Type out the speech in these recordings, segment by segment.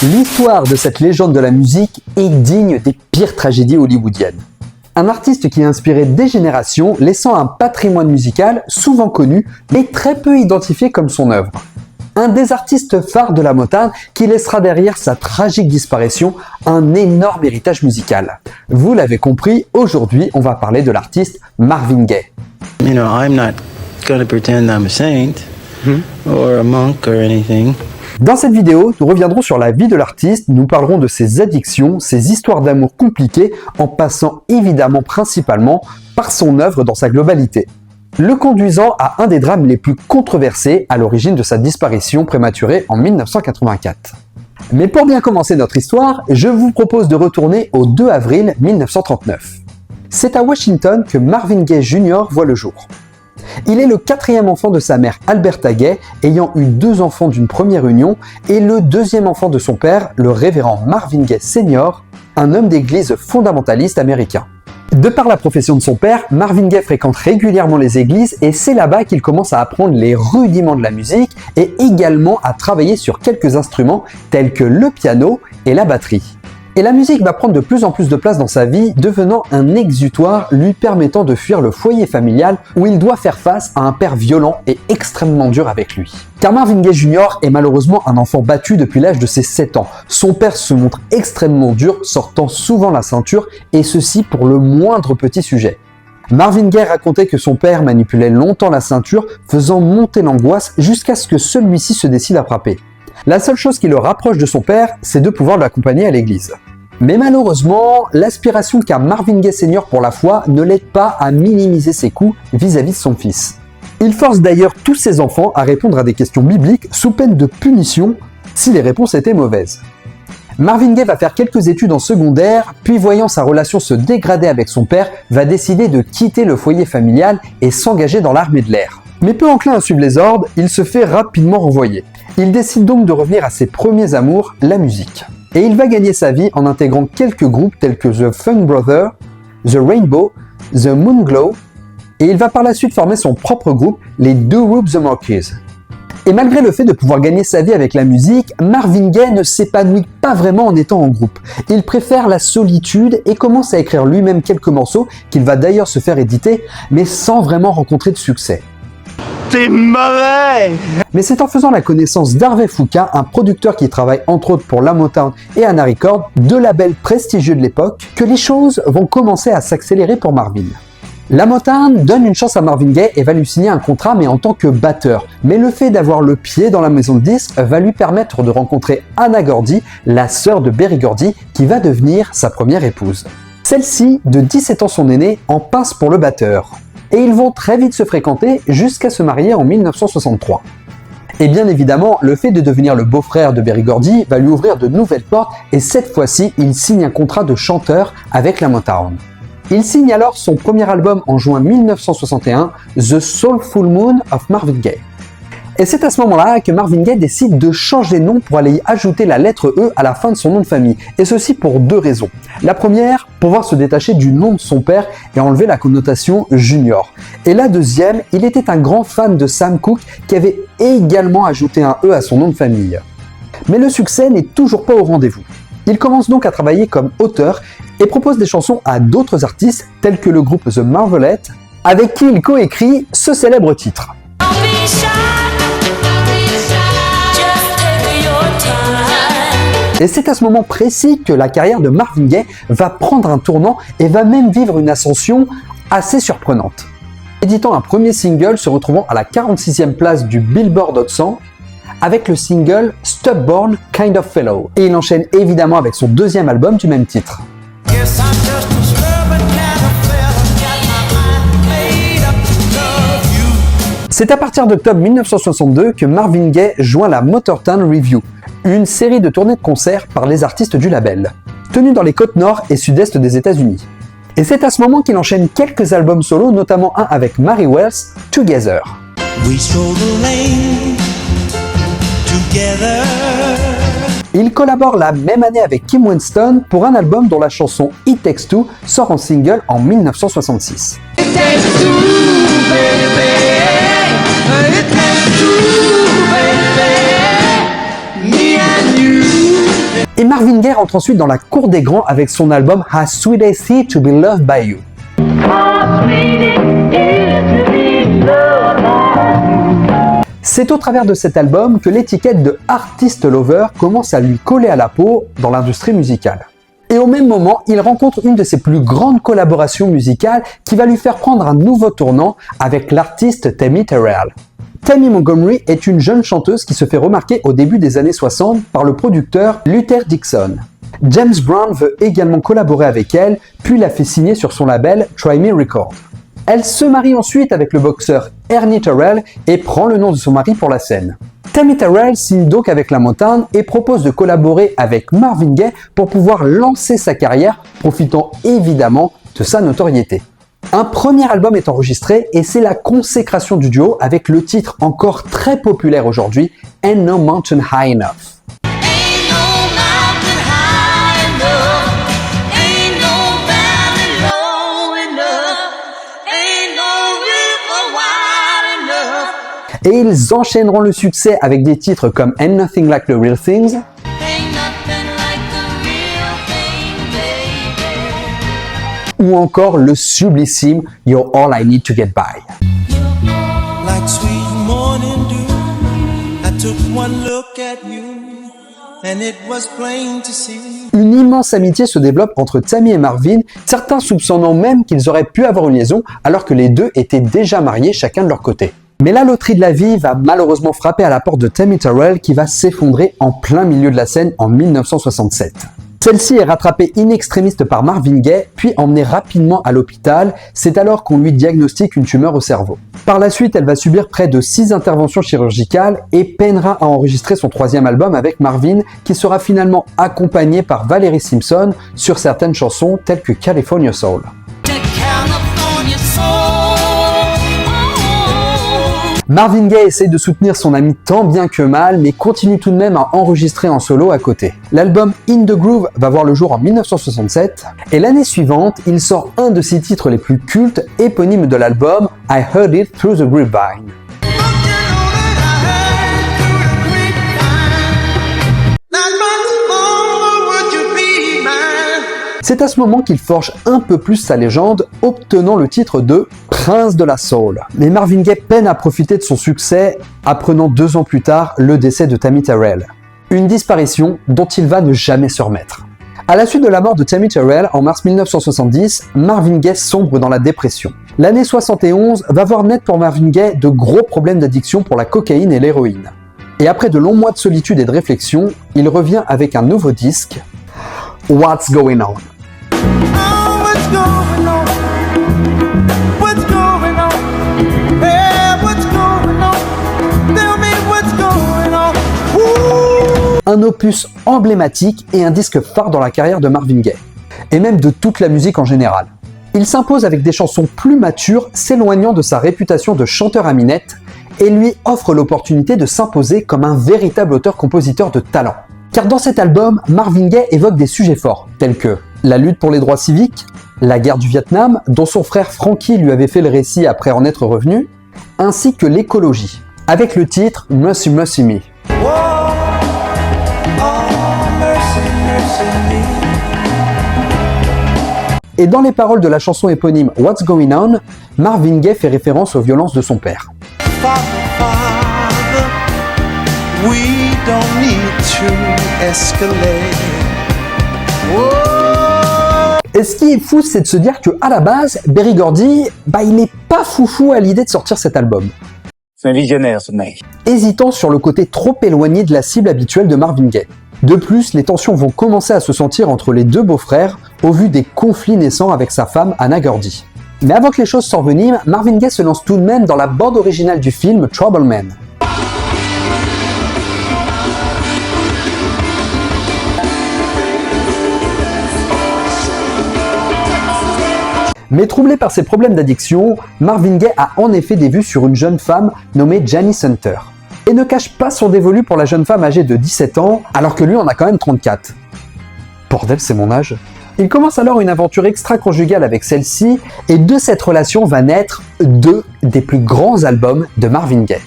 L'histoire de cette légende de la musique est digne des pires tragédies hollywoodiennes. Un artiste qui a inspiré des générations, laissant un patrimoine musical souvent connu, mais très peu identifié comme son œuvre. Un des artistes phares de la Motown qui laissera derrière sa tragique disparition un énorme héritage musical. Vous l'avez compris, aujourd'hui on va parler de l'artiste Marvin Gaye. You know, I'm not gonna pretend I'm a saint or a monk or anything. Dans cette vidéo, nous reviendrons sur la vie de l'artiste, nous parlerons de ses addictions, ses histoires d'amour compliquées, en passant évidemment principalement par son œuvre dans sa globalité. Le conduisant à un des drames les plus controversés à l'origine de sa disparition prématurée en 1984. Mais pour bien commencer notre histoire, je vous propose de retourner au 2 avril 1939. C'est à Washington que Marvin Gaye Jr. voit le jour. Il est le 4e enfant de sa mère Alberta Gaye, ayant eu 2 enfants d'une première union, et le 2e enfant de son père, le révérend Marvin Gaye Sr., un homme d'église fondamentaliste américain. De par la profession de son père, Marvin Gaye fréquente régulièrement les églises et c'est là-bas qu'il commence à apprendre les rudiments de la musique et également à travailler sur quelques instruments tels que le piano et la batterie. Et la musique va prendre de plus en plus de place dans sa vie, devenant un exutoire lui permettant de fuir le foyer familial où il doit faire face à un père violent et extrêmement dur avec lui. Car Marvin Gaye Jr. est malheureusement un enfant battu depuis l'âge de ses 7 ans. Son père se montre extrêmement dur, sortant souvent la ceinture, et ceci pour le moindre petit sujet. Marvin Gaye racontait que son père manipulait longtemps la ceinture, faisant monter l'angoisse jusqu'à ce que celui-ci se décide à frapper. La seule chose qui le rapproche de son père, c'est de pouvoir l'accompagner à l'église. Mais malheureusement, l'aspiration qu'a Marvin Gaye Sr. pour la foi ne l'aide pas à minimiser ses coups vis-à-vis de son fils. Il force d'ailleurs tous ses enfants à répondre à des questions bibliques sous peine de punition si les réponses étaient mauvaises. Marvin Gaye va faire quelques études en secondaire, puis voyant sa relation se dégrader avec son père, va décider de quitter le foyer familial et s'engager dans l'armée de l'air. Mais peu enclin à suivre les ordres, il se fait rapidement renvoyer. Il décide donc de revenir à ses premiers amours, la musique. Et il va gagner sa vie en intégrant quelques groupes tels que The Funk Brothers, The Rainbow, The Moonglow, et il va par la suite former son propre groupe, les Doo-Wop The Monkees. Et malgré le fait de pouvoir gagner sa vie avec la musique, Marvin Gaye ne s'épanouit pas vraiment en étant en groupe. Il préfère la solitude et commence à écrire lui-même quelques morceaux qu'il va d'ailleurs se faire éditer, mais sans vraiment rencontrer de succès. T'es mauvais! Mais c'est en faisant la connaissance d'Harvey Fuqua, un producteur qui travaille entre autres pour la Motown et Anna Records, deux labels prestigieux de l'époque, que les choses vont commencer à s'accélérer pour Marvin. La Motown donne une chance à Marvin Gaye et va lui signer un contrat mais en tant que batteur. Mais le fait d'avoir le pied dans la maison de disques va lui permettre de rencontrer Anna Gordy, la sœur de Berry Gordy, qui va devenir sa première épouse. Celle-ci, de 17 ans son aînée, en pince pour le batteur. Et ils vont très vite se fréquenter jusqu'à se marier en 1963. Et bien évidemment, le fait de devenir le beau-frère de Berry Gordy va lui ouvrir de nouvelles portes et cette fois-ci, il signe un contrat de chanteur avec la Motown. Il signe alors son premier album en juin 1961, The Soulful Moon of Marvin Gaye. Et c'est à ce moment-là que Marvin Gaye décide de changer de nom pour aller y ajouter la lettre E à la fin de son nom de famille, et ceci pour 2 raisons. La première, pouvoir se détacher du nom de son père et enlever la connotation Junior. Et la deuxième, il était un grand fan de Sam Cooke qui avait également ajouté un E à son nom de famille. Mais le succès n'est toujours pas au rendez-vous. Il commence donc à travailler comme auteur et propose des chansons à d'autres artistes tels que le groupe The Marvelettes, avec qui il coécrit ce célèbre titre. Et c'est à ce moment précis que la carrière de Marvin Gaye va prendre un tournant et va même vivre une ascension assez surprenante. Éditant un premier single se retrouvant à la 46e place du Billboard Hot 100 avec le single Stubborn Kind of Fellow. Et il enchaîne évidemment avec son deuxième album du même titre. C'est à partir d'octobre 1962 que Marvin Gaye joint la Motortown Revue, une série de tournées de concerts par les artistes du label, tenues dans les côtes nord et sud-est des États-Unis. Et c'est à ce moment qu'il enchaîne quelques albums solo, notamment un avec Mary Wells, Together. Il collabore la même année avec Kim Winston pour un album dont la chanson It Takes Two sort en single en 1966. Et Marvin Gaye rentre ensuite dans la cour des grands avec son album How Sweet Is It to Be Loved by You. C'est au travers de cet album que l'étiquette de artist lover commence à lui coller à la peau dans l'industrie musicale. Et au même moment, il rencontre une de ses plus grandes collaborations musicales qui va lui faire prendre un nouveau tournant avec l'artiste Tammy Terrell. Tammy Montgomery est une jeune chanteuse qui se fait remarquer au début des années 60 par le producteur Luther Dixon. James Brown veut également collaborer avec elle, puis la fait signer sur son label Try Me Records. Elle se marie ensuite avec le boxeur Ernie Terrell et prend le nom de son mari pour la scène. Tammy Terrell signe donc avec la Motown et propose de collaborer avec Marvin Gaye pour pouvoir lancer sa carrière, profitant évidemment de sa notoriété. Un premier album est enregistré et c'est la consécration du duo avec le titre encore très populaire aujourd'hui, Ain't No Mountain High Enough. Et ils enchaîneront le succès avec des titres comme Ain't Nothing Like the Real Things, ou encore le sublissime You're All I Need to Get By. Like sweet morning dew, I took one look at you, and it was plain to see. Une immense amitié se développe entre Tammy et Marvin, certains soupçonnant même qu'ils auraient pu avoir une liaison alors que les deux étaient déjà mariés chacun de leur côté. Mais la loterie de la vie va malheureusement frapper à la porte de Tammy Terrell qui va s'effondrer en plein milieu de la scène en 1967. Celle-ci est rattrapée in extremis par Marvin Gaye, puis emmenée rapidement à l'hôpital. C'est alors qu'on lui diagnostique une tumeur au cerveau. Par la suite, elle va subir près de 6 interventions chirurgicales et peinera à enregistrer son 3e album avec Marvin, qui sera finalement accompagné par Valerie Simpson sur certaines chansons telles que California Soul. Marvin Gaye essaye de soutenir son ami tant bien que mal, mais continue tout de même à enregistrer en solo à côté. L'album In the Groove va voir le jour en 1967, et l'année suivante, il sort un de ses titres les plus cultes, éponyme de l'album I Heard It Through the Grapevine. C'est à ce moment qu'il forge un peu plus sa légende, obtenant le titre de Prince de la Soul. Mais Marvin Gaye peine à profiter de son succès, apprenant 2 ans plus tard le décès de Tammy Terrell. Une disparition dont il va ne jamais se remettre. À la suite de la mort de Tammy Terrell en mars 1970, Marvin Gaye sombre dans la dépression. L'année 71 va voir naître pour Marvin Gaye de gros problèmes d'addiction pour la cocaïne et l'héroïne. Et après de longs mois de solitude et de réflexion, il revient avec un nouveau disque, What's Going On. Un opus emblématique et un disque phare dans la carrière de Marvin Gaye, et même de toute la musique en général. Il s'impose avec des chansons plus matures, s'éloignant de sa réputation de chanteur à minette, et lui offre l'opportunité de s'imposer comme un véritable auteur-compositeur de talent. Car dans cet album, Marvin Gaye évoque des sujets forts, tels que la lutte pour les droits civiques, la guerre du Vietnam, dont son frère Frankie lui avait fait le récit après en être revenu, ainsi que l'écologie, avec le titre Mercy Mercy Me. Et dans les paroles de la chanson éponyme What's Going On, Marvin Gaye fait référence aux violences de son père. We don't need to escalate. Et ce qui est fou, c'est de se dire que à la base, Berry Gordy, il n'est pas foufou à l'idée de sortir cet album. C'est un visionnaire, ce mec. Hésitant sur le côté trop éloigné de la cible habituelle de Marvin Gaye. De plus, les tensions vont commencer à se sentir entre les deux beaux-frères au vu des conflits naissants avec sa femme Anna Gordy. Mais avant que les choses s'enveniment, Marvin Gaye se lance tout de même dans la bande originale du film Trouble Man. Mais troublé par ses problèmes d'addiction, Marvin Gaye a en effet des vues sur une jeune femme nommée Janice Hunter. Et ne cache pas son dévolu pour la jeune femme âgée de 17 ans, alors que lui en a quand même 34. Bordel, c'est mon âge. Il commence alors une aventure extra-conjugale avec celle-ci, et de cette relation va naître 2 des plus grands albums de Marvin Gaye.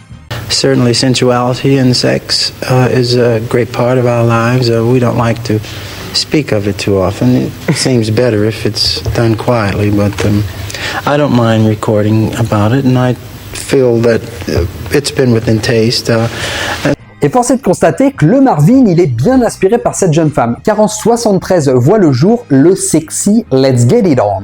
certainly sensuality and sex is a great part of our lives. We don't like to speak of it too often. It seems better if it's done quietly, but I don't mind recording about it, and I feel that it's been within taste. Et force est de constater que le Marvin, il est bien inspiré par cette jeune femme, car en 73 voit le jour le sexy Let's Get It On.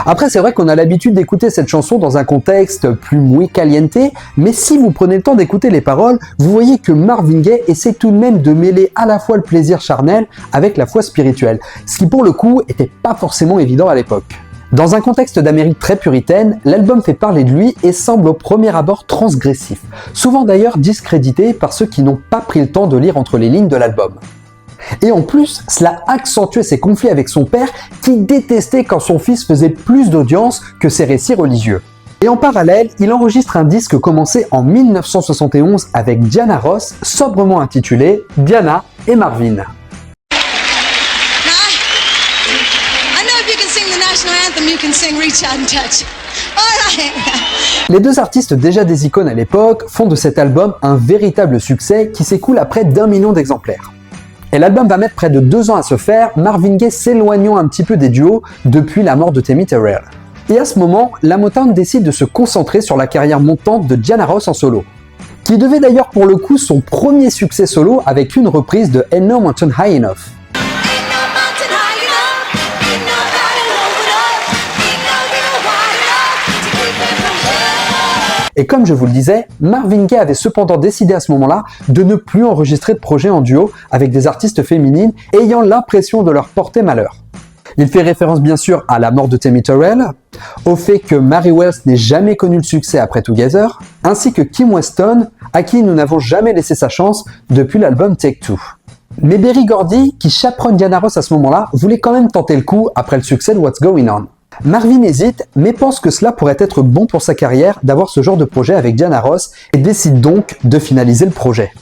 Après, c'est vrai qu'on a l'habitude d'écouter cette chanson dans un contexte plus muy caliente, mais si vous prenez le temps d'écouter les paroles, vous voyez que Marvin Gaye essaie tout de même de mêler à la fois le plaisir charnel avec la foi spirituelle, ce qui pour le coup était pas forcément évident à l'époque. Dans un contexte d'Amérique très puritaine, l'album fait parler de lui et semble au premier abord transgressif, souvent d'ailleurs discrédité par ceux qui n'ont pas pris le temps de lire entre les lignes de l'album. Et en plus, cela accentuait ses conflits avec son père qui détestait quand son fils faisait plus d'audience que ses récits religieux. Et en parallèle, il enregistre un disque commencé en 1971 avec Diana Ross, sobrement intitulé Diana et Marvin. Les deux artistes déjà des icônes à l'époque font de cet album un véritable succès qui s'écoule à près d'1 million d'exemplaires. Et l'album va mettre près de 2 ans à se faire, Marvin Gaye s'éloignant un petit peu des duos depuis la mort de Tammy Terrell. Et à ce moment, la Motown décide de se concentrer sur la carrière montante de Diana Ross en solo, qui devait d'ailleurs pour le coup son premier succès solo avec une reprise de Ain't No Mountain High Enough. Et comme je vous le disais, Marvin Gaye avait cependant décidé à ce moment-là de ne plus enregistrer de projet en duo avec des artistes féminines ayant l'impression de leur porter malheur. Il fait référence bien sûr à la mort de Tammy Terrell, au fait que Mary Wells n'ait jamais connu le succès après Together, ainsi que Kim Weston, à qui nous n'avons jamais laissé sa chance depuis l'album Take Two. Mais Berry Gordy, qui chaperonne Diana Ross à ce moment-là, voulait quand même tenter le coup après le succès de What's Going On. Marvin hésite, mais pense que cela pourrait être bon pour sa carrière d'avoir ce genre de projet avec Diana Ross et décide donc de finaliser le projet.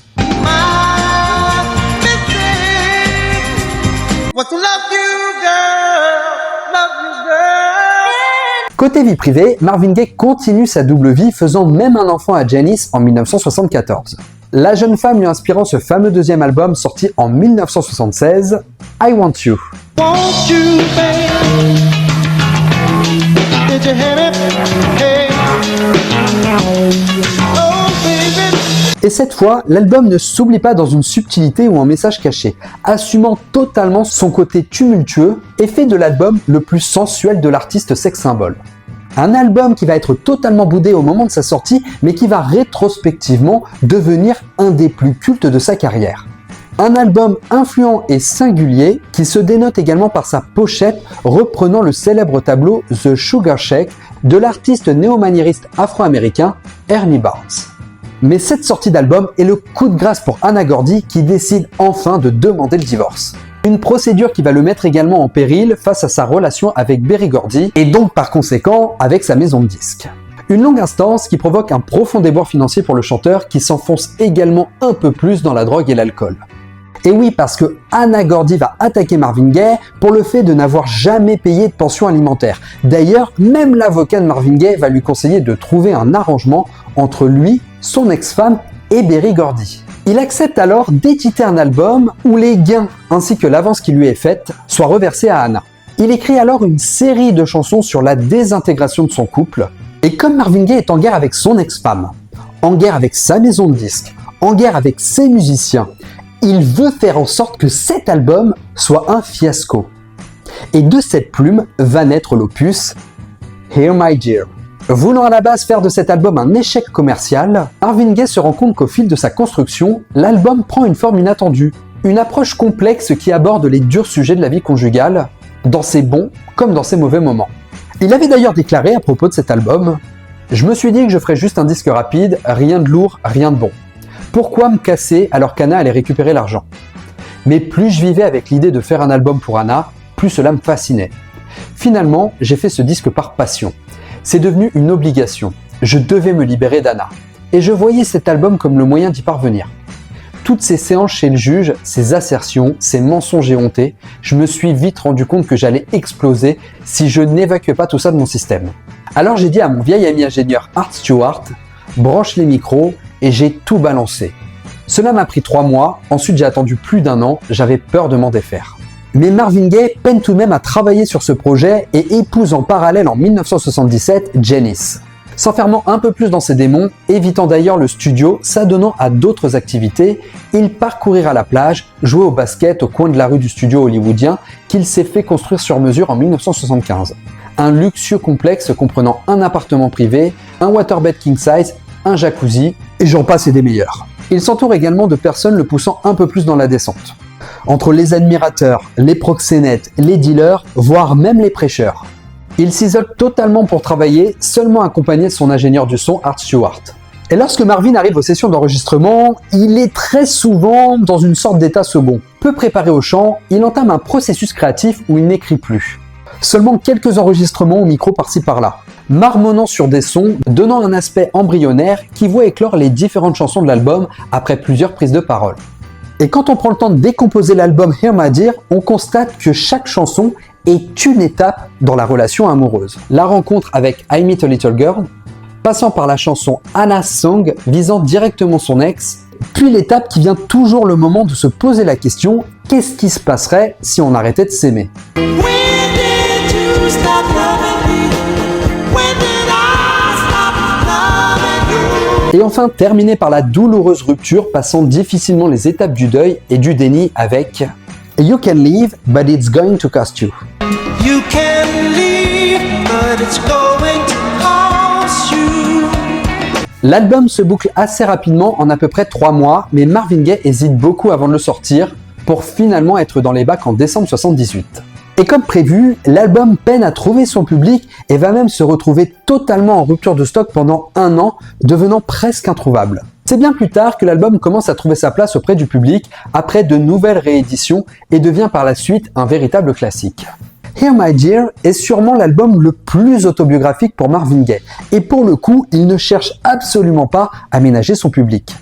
Côté vie privée, Marvin Gaye continue sa double vie, faisant même un enfant à Janice en 1974. La jeune femme lui inspirant ce fameux deuxième album sorti en 1976, I Want You. Et cette fois, l'album ne s'oublie pas dans une subtilité ou un message caché, assumant totalement son côté tumultueux et fait de l'album le plus sensuel de l'artiste sex symbole. Un album qui va être totalement boudé au moment de sa sortie, mais qui va rétrospectivement devenir un des plus cultes de sa carrière. Un album influent et singulier qui se dénote également par sa pochette reprenant le célèbre tableau The Sugar Shack de l'artiste néo-maniériste afro-américain Ernie Barnes. Mais cette sortie d'album est le coup de grâce pour Anna Gordy qui décide enfin de demander le divorce. Une procédure qui va le mettre également en péril face à sa relation avec Berry Gordy et donc par conséquent avec sa maison de disques. Une longue instance qui provoque un profond déboire financier pour le chanteur qui s'enfonce également un peu plus dans la drogue et l'alcool. Et oui, parce que Anna Gordy va attaquer Marvin Gaye pour le fait de n'avoir jamais payé de pension alimentaire. D'ailleurs, même l'avocat de Marvin Gaye va lui conseiller de trouver un arrangement entre lui, son ex-femme et Berry Gordy. Il accepte alors d'éditer un album où les gains ainsi que l'avance qui lui est faite soient reversés à Anna. Il écrit alors une série de chansons sur la désintégration de son couple. Et comme Marvin Gaye est en guerre avec son ex-femme, en guerre avec sa maison de disques, en guerre avec ses musiciens, il veut faire en sorte que cet album soit un fiasco. Et de cette plume va naître l'opus Here My Dear. Voulant à la base faire de cet album un échec commercial, Marvin Gaye se rend compte qu'au fil de sa construction, l'album prend une forme inattendue, une approche complexe qui aborde les durs sujets de la vie conjugale, dans ses bons comme dans ses mauvais moments. Il avait d'ailleurs déclaré à propos de cet album « Je me suis dit que je ferais juste un disque rapide, rien de lourd, rien de bon. Pourquoi me casser alors qu'Anna allait récupérer l'argent ? Mais plus je vivais avec l'idée de faire un album pour Anna, plus cela me fascinait. Finalement, j'ai fait ce disque par passion. C'est devenu une obligation. Je devais me libérer d'Anna. Et je voyais cet album comme le moyen d'y parvenir. toutes ces séances chez le juge, ces assertions, ces mensonges éhontés, je me suis vite rendu compte que j'allais exploser si je n'évacuais pas tout ça de mon système. Alors j'ai dit à mon vieil ami ingénieur Art Stewart, branche les micros et j'ai tout balancé. Cela m'a pris 3 mois, ensuite j'ai attendu plus d'1 an, j'avais peur de m'en défaire. Mais Marvin Gaye peine tout de même à travailler sur ce projet et épouse en parallèle en 1977 Janis. S'enfermant un peu plus dans ses démons, évitant d'ailleurs le studio, s'adonnant à d'autres activités, il parcourira la plage, jouer au basket au coin de la rue du studio hollywoodien qu'il s'est fait construire sur mesure en 1975. Un luxueux complexe comprenant un appartement privé, un waterbed king size, un jacuzzi, et j'en passe et des meilleurs. Il s'entoure également de personnes le poussant un peu plus dans la descente. Entre les admirateurs, les proxénètes, les dealers, voire même les prêcheurs. Il s'isole totalement pour travailler, seulement accompagné de son ingénieur du son, Art Stewart. Et lorsque Marvin arrive aux sessions d'enregistrement, il est très souvent dans une sorte d'état second. Peu préparé au chant, il entame un processus créatif où il n'écrit plus. Seulement quelques enregistrements au micro par-ci par-là, marmonnant sur des sons, donnant un aspect embryonnaire qui voit éclore les différentes chansons de l'album après plusieurs prises de parole. Et quand on prend le temps de décomposer l'album Hear My Dear, on constate que chaque chanson est une étape dans la relation amoureuse. La rencontre avec I Meet a Little Girl, passant par la chanson Anna's Song visant directement son ex, puis l'étape qui vient toujours le moment de se poser la question « Qu'est-ce qui se passerait si on arrêtait de s'aimer ?» Et enfin, terminé par la douloureuse rupture, passant difficilement les étapes du deuil et du déni avec You can leave, but it's going to cost you. You can leave, but it's going to cost you. L'album se boucle assez rapidement en à peu près 3 mois, mais Marvin Gaye hésite beaucoup avant de le sortir pour finalement être dans les bacs en décembre 78. Et comme prévu, l'album peine à trouver son public et va même se retrouver totalement en rupture de stock pendant 1 an, devenant presque introuvable. C'est bien plus tard que l'album commence à trouver sa place auprès du public après de nouvelles rééditions et devient par la suite un véritable classique. Hear My Dear est sûrement l'album le plus autobiographique pour Marvin Gaye, et pour le coup, il ne cherche absolument pas à ménager son public,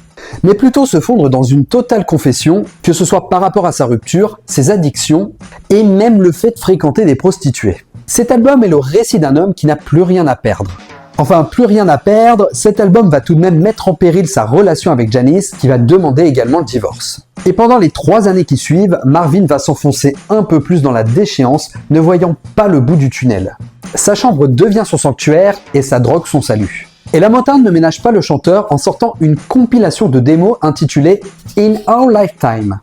mais plutôt se fondre dans une totale confession, que ce soit par rapport à sa rupture, ses addictions, et même le fait de fréquenter des prostituées. Cet album est le récit d'un homme qui n'a plus rien à perdre. Enfin, plus rien à perdre, cet album va tout de même mettre en péril sa relation avec Janis, qui va demander également le divorce. Et pendant les 3 années qui suivent, Marvin va s'enfoncer un peu plus dans la déchéance, ne voyant pas le bout du tunnel. Sa chambre devient son sanctuaire et sa drogue son salut. Et la Motown ne ménage pas le chanteur en sortant une compilation de démos intitulée In Our Lifetime.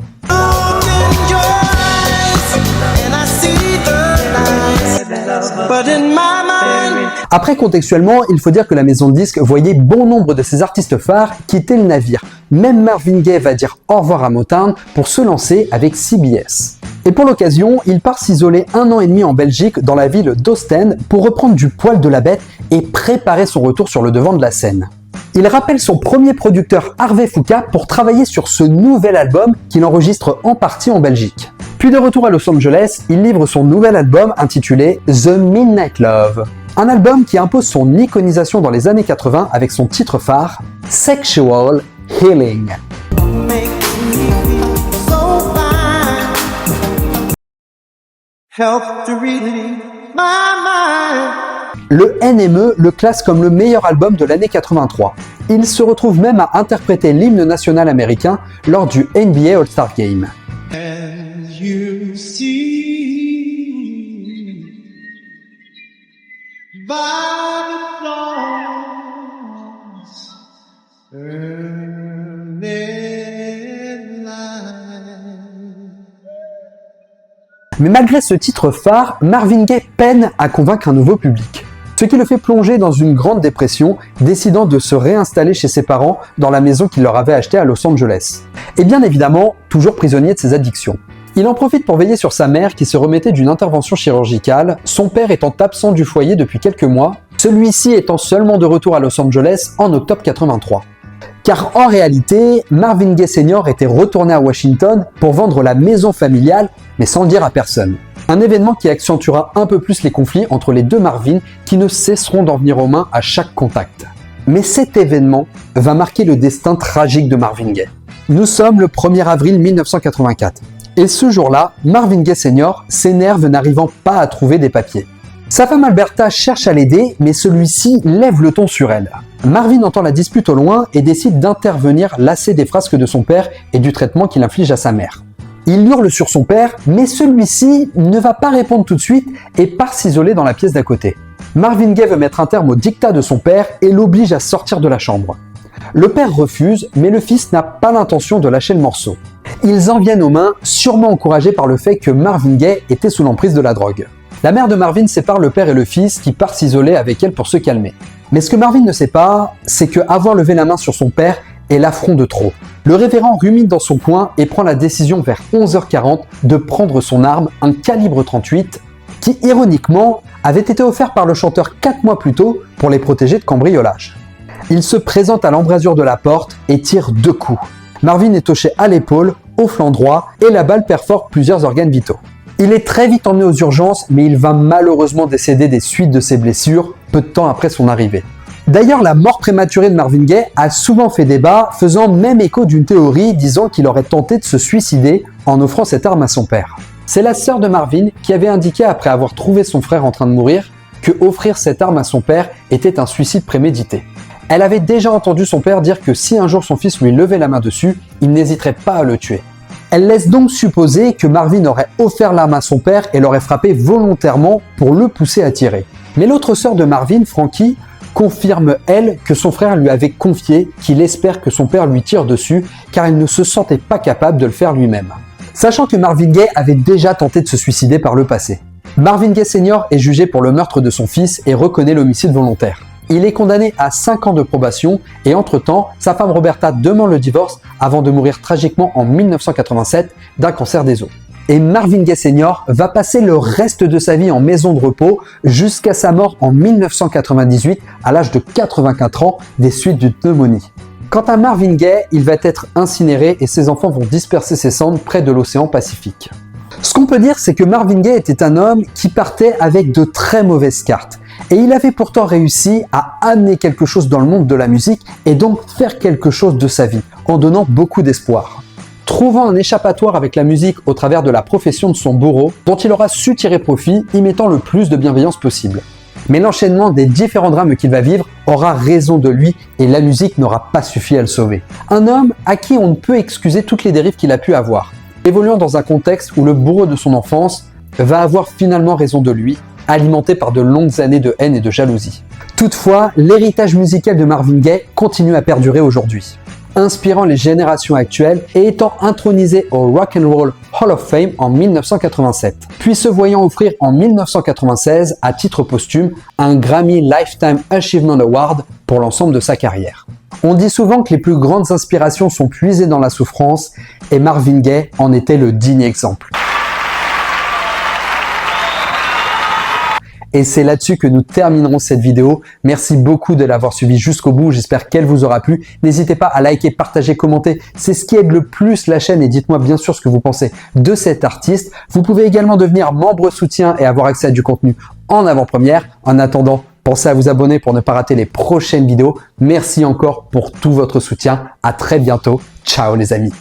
Après, contextuellement, il faut dire que la maison de disques voyait bon nombre de ses artistes phares quitter le navire. Même Marvin Gaye va dire au revoir à Motown pour se lancer avec CBS. Et pour l'occasion, il part s'isoler 1 an et demi en Belgique dans la ville d'Ostende pour reprendre du poil de la bête et préparer son retour sur le devant de la scène. Il rappelle son premier producteur Harvey Fuqua pour travailler sur ce nouvel album qu'il enregistre en partie en Belgique. Puis de retour à Los Angeles, il livre son nouvel album intitulé The Midnight Love. Un album qui impose son iconisation dans les années 80 avec son titre phare, Sexual Healing. Le NME le classe comme le meilleur album de l'année 83. Il se retrouve même à interpréter l'hymne national américain lors du NBA All-Star Game. As you see by the dawn's early light. Mais malgré ce titre phare, Marvin Gaye peine à convaincre un nouveau public. Ce qui le fait plonger dans une grande dépression, décidant de se réinstaller chez ses parents dans la maison qu'il leur avait achetée à Los Angeles. Et bien évidemment, toujours prisonnier de ses addictions. Il en profite pour veiller sur sa mère qui se remettait d'une intervention chirurgicale, son père étant absent du foyer depuis quelques mois, celui-ci étant seulement de retour à Los Angeles en octobre 83. Car en réalité, Marvin Gaye Sr. était retourné à Washington pour vendre la maison familiale, mais sans le dire à personne. Un événement qui accentuera un peu plus les conflits entre les deux Marvin qui ne cesseront d'en venir aux mains à chaque contact. Mais cet événement va marquer le destin tragique de Marvin Gaye. Nous sommes le 1er avril 1984. Et ce jour-là, Marvin Gaye Sr. s'énerve n'arrivant pas à trouver des papiers. Sa femme Alberta cherche à l'aider, mais celui-ci lève le ton sur elle. Marvin entend la dispute au loin et décide d'intervenir lassé des frasques de son père et du traitement qu'il inflige à sa mère. Il hurle sur son père, mais celui-ci ne va pas répondre tout de suite et part s'isoler dans la pièce d'à côté. Marvin Gaye veut mettre un terme au diktat de son père et l'oblige à sortir de la chambre. Le père refuse, mais le fils n'a pas l'intention de lâcher le morceau. Ils en viennent aux mains, sûrement encouragés par le fait que Marvin Gaye était sous l'emprise de la drogue. La mère de Marvin sépare le père et le fils qui part s'isoler avec elle pour se calmer. Mais ce que Marvin ne sait pas, c'est que avoir levé la main sur son père est l'affront de trop. Le révérend rumine dans son coin et prend la décision vers 11h40 de prendre son arme, un calibre 38, qui ironiquement avait été offert par le chanteur 4 mois plus tôt pour les protéger de cambriolage. Il se présente à l'embrasure de la porte et tire 2 coups. Marvin est touché à l'épaule, au flanc droit et la balle perfore plusieurs organes vitaux. Il est très vite emmené aux urgences, mais il va malheureusement décéder des suites de ses blessures peu de temps après son arrivée. D'ailleurs, la mort prématurée de Marvin Gaye a souvent fait débat, faisant même écho d'une théorie disant qu'il aurait tenté de se suicider en offrant cette arme à son père. C'est la sœur de Marvin qui avait indiqué après avoir trouvé son frère en train de mourir que offrir cette arme à son père était un suicide prémédité. Elle avait déjà entendu son père dire que si un jour son fils lui levait la main dessus, il n'hésiterait pas à le tuer. Elle laisse donc supposer que Marvin aurait offert l'arme à son père et l'aurait frappé volontairement pour le pousser à tirer. Mais l'autre sœur de Marvin, Frankie, confirme, elle, que son frère lui avait confié qu'il espère que son père lui tire dessus car il ne se sentait pas capable de le faire lui-même. Sachant que Marvin Gaye avait déjà tenté de se suicider par le passé. Marvin Gaye Sr. est jugé pour le meurtre de son fils et reconnaît l'homicide volontaire. Il est condamné à 5 ans de probation et entre-temps, sa femme Roberta demande le divorce avant de mourir tragiquement en 1987 d'un cancer des os. Et Marvin Gaye Sr. va passer le reste de sa vie en maison de repos jusqu'à sa mort en 1998 à l'âge de 84 ans des suites d'une pneumonie. Quant à Marvin Gaye, il va être incinéré et ses enfants vont disperser ses cendres près de l'océan Pacifique. Ce qu'on peut dire, c'est que Marvin Gaye était un homme qui partait avec de très mauvaises cartes. Et il avait pourtant réussi à amener quelque chose dans le monde de la musique et donc faire quelque chose de sa vie, en donnant beaucoup d'espoir. Trouvant un échappatoire avec la musique au travers de la profession de son bourreau, dont il aura su tirer profit, y mettant le plus de bienveillance possible. Mais l'enchaînement des différents drames qu'il va vivre aura raison de lui et la musique n'aura pas suffi à le sauver. Un homme à qui on ne peut excuser toutes les dérives qu'il a pu avoir, évoluant dans un contexte où le bourreau de son enfance va avoir finalement raison de lui, alimenté par de longues années de haine et de jalousie. Toutefois, l'héritage musical de Marvin Gaye continue à perdurer aujourd'hui, inspirant les générations actuelles et étant intronisé au Rock and Roll Hall of Fame en 1987, puis se voyant offrir en 1996 à titre posthume un Grammy Lifetime Achievement Award pour l'ensemble de sa carrière. On dit souvent que les plus grandes inspirations sont puisées dans la souffrance et Marvin Gaye en était le digne exemple. Et c'est là-dessus que nous terminerons cette vidéo. Merci beaucoup de l'avoir suivi jusqu'au bout. J'espère qu'elle vous aura plu. N'hésitez pas à liker, partager, commenter. C'est ce qui aide le plus la chaîne et dites-moi bien sûr ce que vous pensez de cet artiste. Vous pouvez également devenir membre soutien et avoir accès à du contenu en avant-première. En attendant, pensez à vous abonner pour ne pas rater les prochaines vidéos. Merci encore pour tout votre soutien. À très bientôt. Ciao les amis.